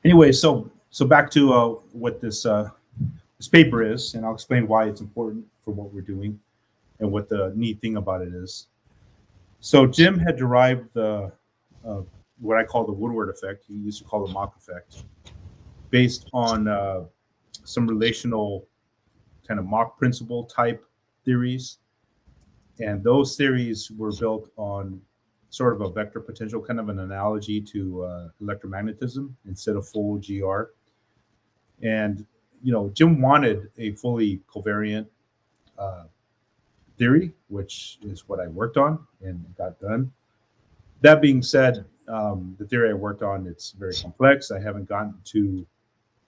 Anyway, so back to what this paper is, and I'll explain why it's important for what we're doing and what the neat thing about it is. So Jim had derived the uh, what I call the Woodward effect. He used to call the Mach effect, based on some relational kind of Mach principle type theories, and those theories were built on sort of a vector potential, kind of an analogy to electromagnetism instead of full GR. And Jim wanted a fully covariant uh, theory, which is what I worked on and got done. That being said, the theory I worked on, it's very complex. I haven't gotten to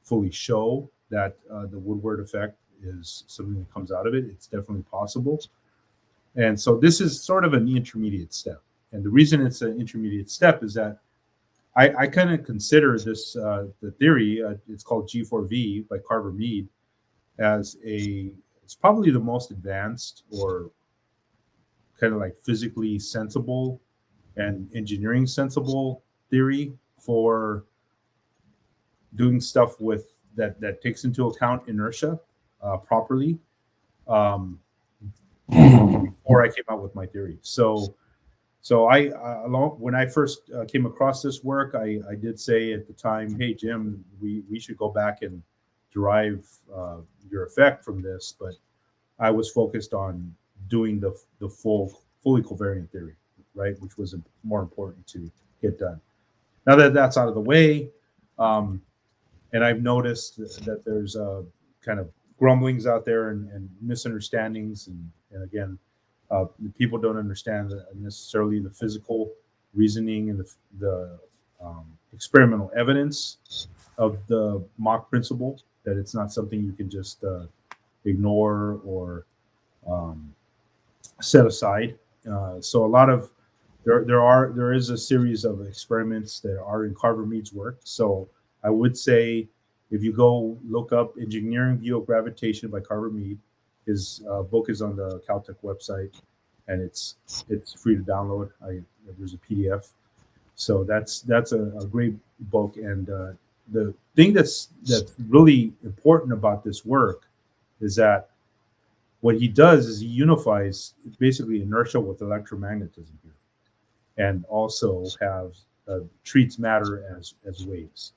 fully show that the Woodward effect is something that comes out of it. It's definitely possible. And so this is sort of an intermediate step. And the reason it's an intermediate step is that I kind of consider this the theory. It's called G4v by Carver Mead as it's probably the most advanced or kind of like physically sensible and engineering sensible theory for doing stuff with that takes into account inertia properly. Um, before I came out with my theory, so I along when I first came across this work, I did say at the time, "Hey Jim, we should go back and derive your effect from this." But I was focused on doing the fully covariant theory, right, which was more important to get done. Now that that's out of the way, um, and I've noticed that there's kind of grumblings out there and misunderstandings, and again, people don't understand necessarily the physical reasoning and the experimental evidence of the Mach principle. That it's not something you can just ignore or um, set aside. So a lot of there is a series of experiments that are in Carver Mead's work. So I would say if you go look up Engineering View of Gravitation by Carver Mead, his book is on the Caltech website, and it's free to download. There's a PDF, so that's a great book. And the thing that's really important about this work is that what he does is he unifies basically inertia with electromagnetism here, and also treats matter as waves.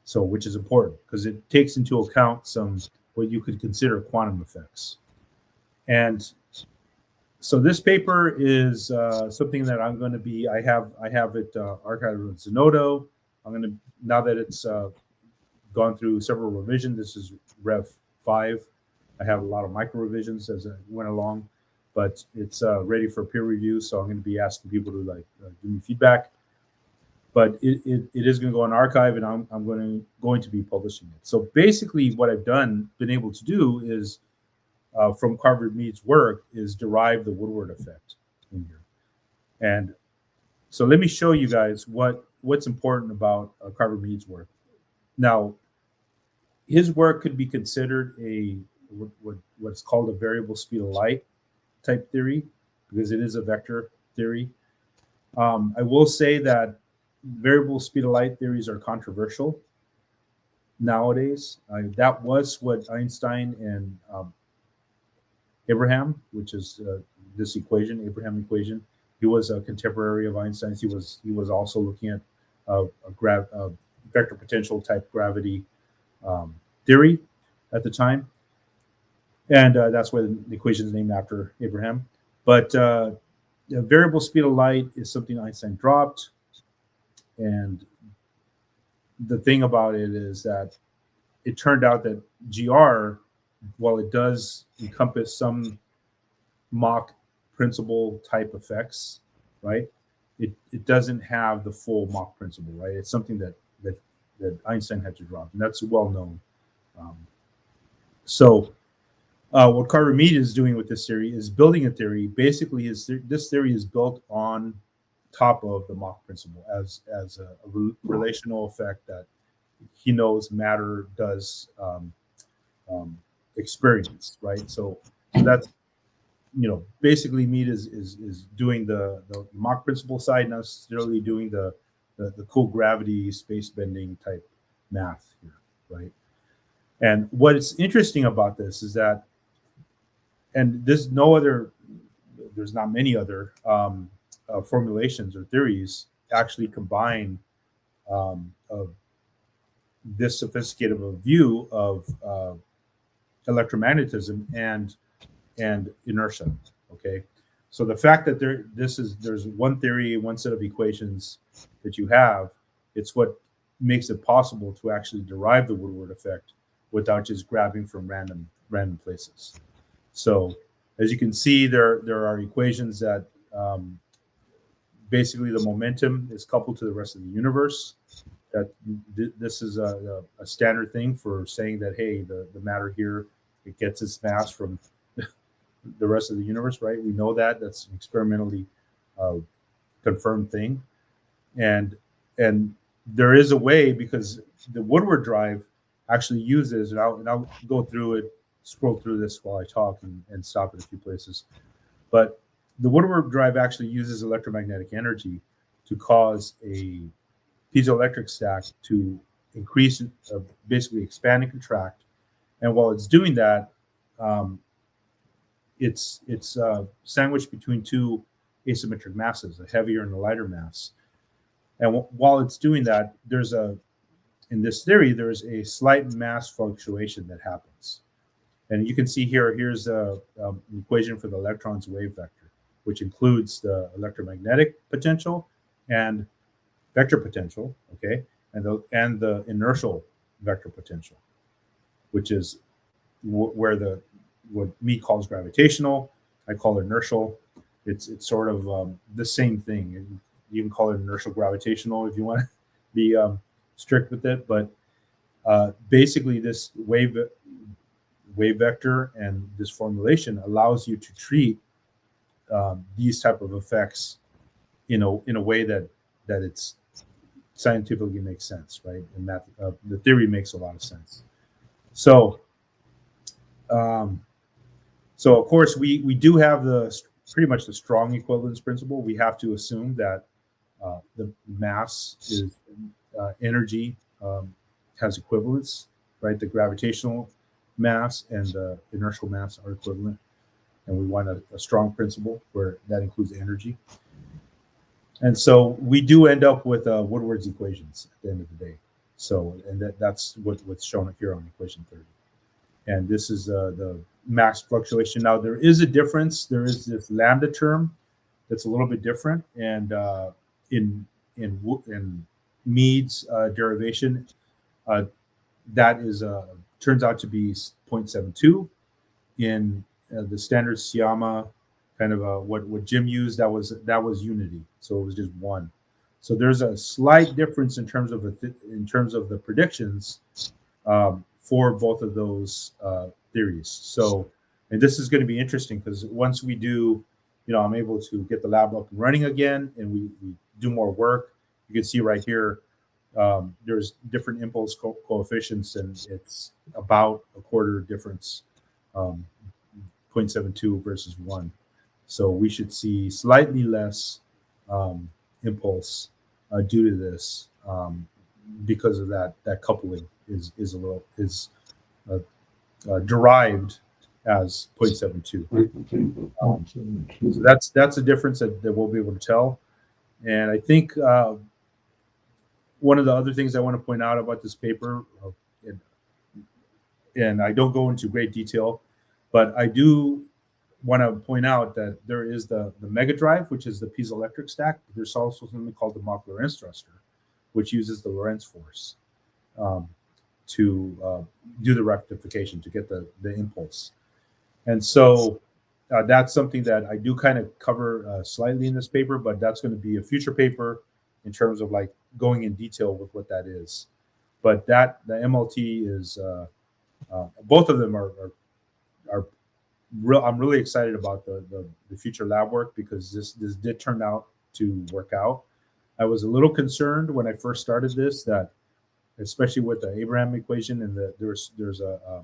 So, which is important because it takes into account some what you could consider quantum effects. And so this paper is something that I'm going to be. I have it archived in Zenodo. I'm going to now that it's gone through several revisions. This is Rev 5. I have a lot of micro revisions as I went along, but it's ready for peer review. So I'm going to be asking people to give me feedback. But it is going to go on archive, and I'm going to be publishing it. So basically, what I've been able to do is from Carver Mead's work is derive the Woodward effect in here. And so let me show you guys what's important about Carver Mead's work. Now, his work could be considered what's called a variable speed of light type theory because it is a vector theory. I will say that variable speed of light theories are controversial nowadays. That was what Einstein and Abraham, which is this equation, Abraham equation. He was a contemporary of Einstein's. He was also looking at a vector potential type gravity theory at the time, and that's why the equation is named after Abraham. But variable speed of light is something Einstein dropped, and the thing about it is that it turned out that GR, while it does encompass some Mach principle type effects, right? It doesn't have the full Mach principle, right? It's something that Einstein had to drop, and that's well known. Um, so what Carver Mead is doing with this theory is building a theory. Basically, this theory is built on top of the Mach principle as a relational effect that he knows matter does experience, right? So that's basically Mead is doing the Mach principle side, not necessarily doing the cool gravity space bending type math here, right? And what is interesting about this is that, and there's not many other formulations or theories actually combine this sophisticated of a view of electromagnetism and inertia. Okay, so the fact that there's one theory, one set of equations that you have, it's what makes it possible to actually derive the Woodward effect without just grabbing from random places. So as you can see, there are equations that basically the momentum is coupled to the rest of the universe. That this is a standard thing for saying that, hey, the matter here, it gets its mass from the rest of the universe, right? We know that. That's an experimentally confirmed thing. And there is a way, because the Woodward drive actually uses, and I'll go through it, scroll through this while I talk and stop at a few places. But the Woodward drive actually uses electromagnetic energy to cause a piezoelectric stack to increase, basically expand and contract. And while it's doing that, it's sandwiched between two asymmetric masses, a heavier and a lighter mass. And while it's doing that, in this theory, there's a slight mass fluctuation that happens. And you can see here's an equation for the electron's wave vector, which includes the electromagnetic potential and vector potential, okay, and the inertial vector potential, which is what Mead calls gravitational. I call it inertial. It's sort of the same thing. You can call it inertial gravitational if you want to be strict with it, but basically this wave vector and this formulation allows you to treat these type of effects in a way that it's scientifically makes sense, right? And that the theory makes a lot of sense. So of course we do have pretty much the strong equivalence principle. We have to assume that the mass is energy has equivalence, right? The gravitational mass and the inertial mass are equivalent, and we want a strong principle where that includes energy. And so we do end up with Woodward's equations at the end of the day. So, and that's what's shown here on equation 30. And this is the mass fluctuation. Now there is a difference. There is this lambda term that's a little bit different, and in Mead's derivation, that is turns out to be 0.72. In the standard Siama, kind of what Jim used, that was unity, so it was just one. So there's a slight difference in terms of the predictions for both of those theories. So, and this is going to be interesting because once we do, I'm able to get the lab up and running again, and we do more work. You can see right here, there's different impulse coefficients, and it's about a quarter difference, 0.72 versus 1. So we should see slightly less impulse due to this, because of that coupling is derived as 0.72. So that's a difference that we'll be able to tell. And I think one of the other things I want to point out about this paper, and I don't go into great detail, but I do want to point out that there is the mega drive, which is the piezoelectric stack. There's also something called the Mach Lorentz thruster, which uses the Lorentz force to do the rectification, to get the impulse. And so that's something that I do kind of cover slightly in this paper, but that's going to be a future paper in terms of like going in detail with what that is. But the MLT is both of them are real. I'm really excited about the future lab work, because this did turn out to work out. I was a little concerned when I first started this, that especially with the Abraham equation, and there's a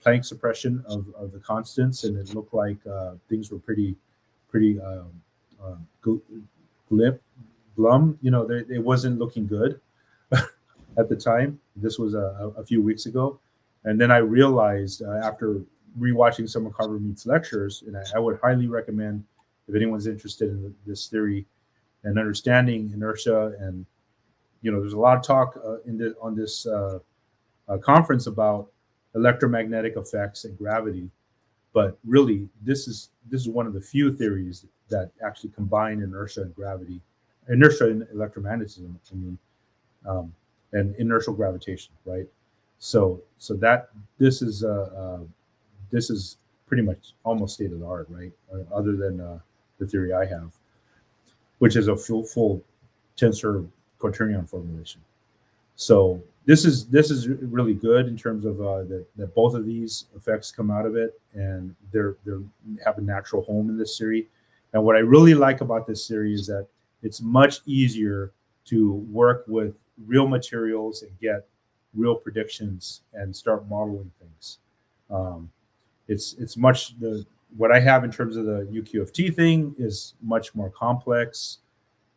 Planck suppression of the constants, and it looked like things were pretty glum. It wasn't looking good. at the time. This was a few weeks ago. And then I realized after rewatching some of Carver Mead's lectures, and I would highly recommend if anyone's interested in this theory and understanding inertia. And there's a lot of talk on this conference about electromagnetic effects and gravity, but really this is one of the few theories that actually combine inertia and gravity, inertia and electromagnetism. I mean, and inertial gravitation, right? So that this is pretty much almost state of the art, right? Other than the theory I have, which is a full tensor quaternion formulation. So this is really good in terms of that both of these effects come out of it, and they have a natural home in this theory. And what I really like about this theory is that it's much easier to work with real materials and get real predictions and start modeling things. It's much what I have in terms of the UQFT thing is much more complex,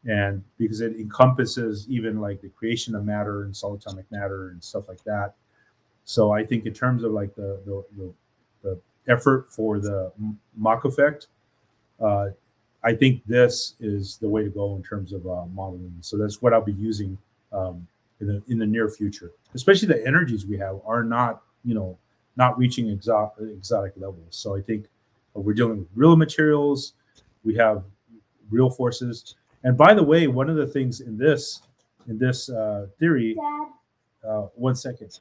and because it encompasses even like the creation of matter and solid-atomic matter and stuff like that. So I think in terms of like the effort for the Mach effect, I think this is the way to go in terms of modeling. So that's what I'll be using in the near future. Especially the energies we have are not reaching exotic levels. So I think we're dealing with real materials. We have real forces. And by the way, one of the things in this theory, one second,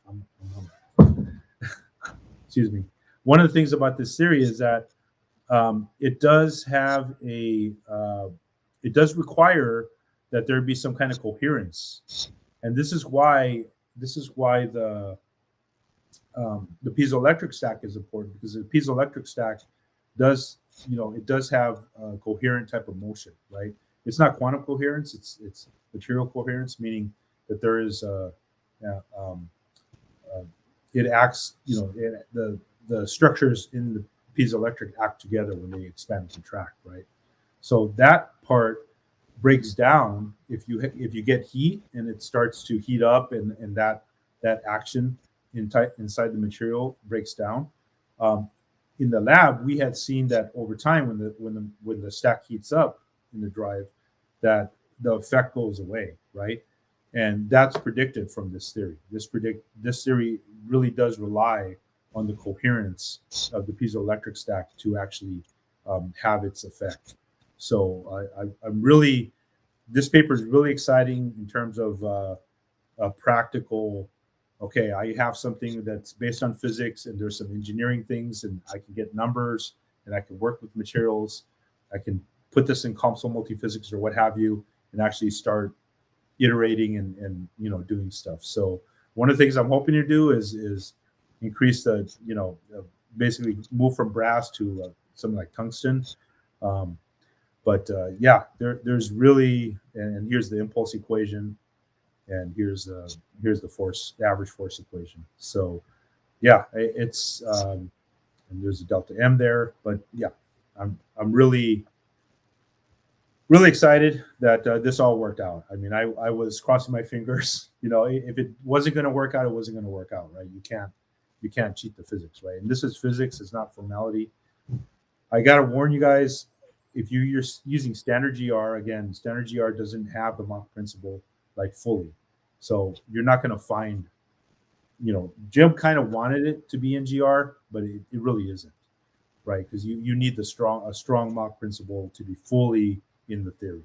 excuse me. One of the things about this theory is that it does require that there be some kind of coherence, and this is why the piezoelectric stack is important, because the piezoelectric stack does have a coherent type of motion, right? It's not quantum coherence; it's material coherence, meaning that there is it acts. The structures in the piezoelectric act together when they expand and contract, right? So that part breaks down if you get heat and it starts to heat up, and that action inside the material breaks down. In the lab, we had seen that over time when the stack heats up in the drive, that the effect goes away, right? And that's predicted from this theory. This theory really does rely on the coherence of the piezoelectric stack to actually have its effect. So I'm really, this paper is really exciting in terms of a practical. Okay, I have something that's based on physics, and there's some engineering things, and I can get numbers, and I can work with materials. I can put this in COMSOL multiphysics or what have you, and actually start iterating and doing stuff. So one of the things I'm hoping to do is increase the basically move from brass to something like tungsten. There's really, and here's the impulse equation, and here's the force, the average force equation. So yeah, it's and there's a delta M there, but yeah, I'm really excited that this all worked out. I mean, I was crossing my fingers. If it wasn't going to work out, it wasn't going to work out, right? You can't cheat the physics, right? And this is physics; it's not formality. I got to warn you guys, if you're using standard GR, again, standard GR doesn't have the Mach principle like fully. So you're not going to find, Jim kind of wanted it to be in GR, but it really isn't, right? Because you need a strong Mach principle to be fully in the theory.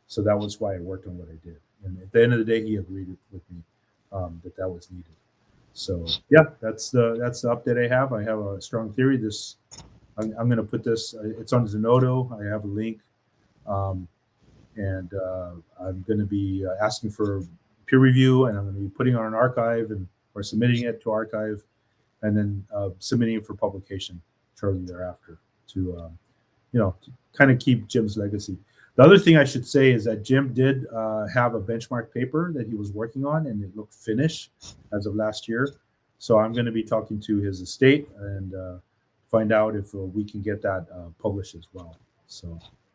So that was why I worked on what I did. And at the end of the day, he agreed with me that was needed. So yeah, that's the update I have. I have a strong theory. I'm going to put this. It's on Zenodo. I have a link, and I'm going to be asking for peer review, and I'm going to be putting on an archive or submitting it to archive, and then submitting it for publication shortly thereafter to kind of keep Jim's legacy. The other thing I should say is that Jim did have a benchmark paper that he was working on, and it looked finished as of last year. So I'm going to be talking to his estate and find out if we can get that published as well. So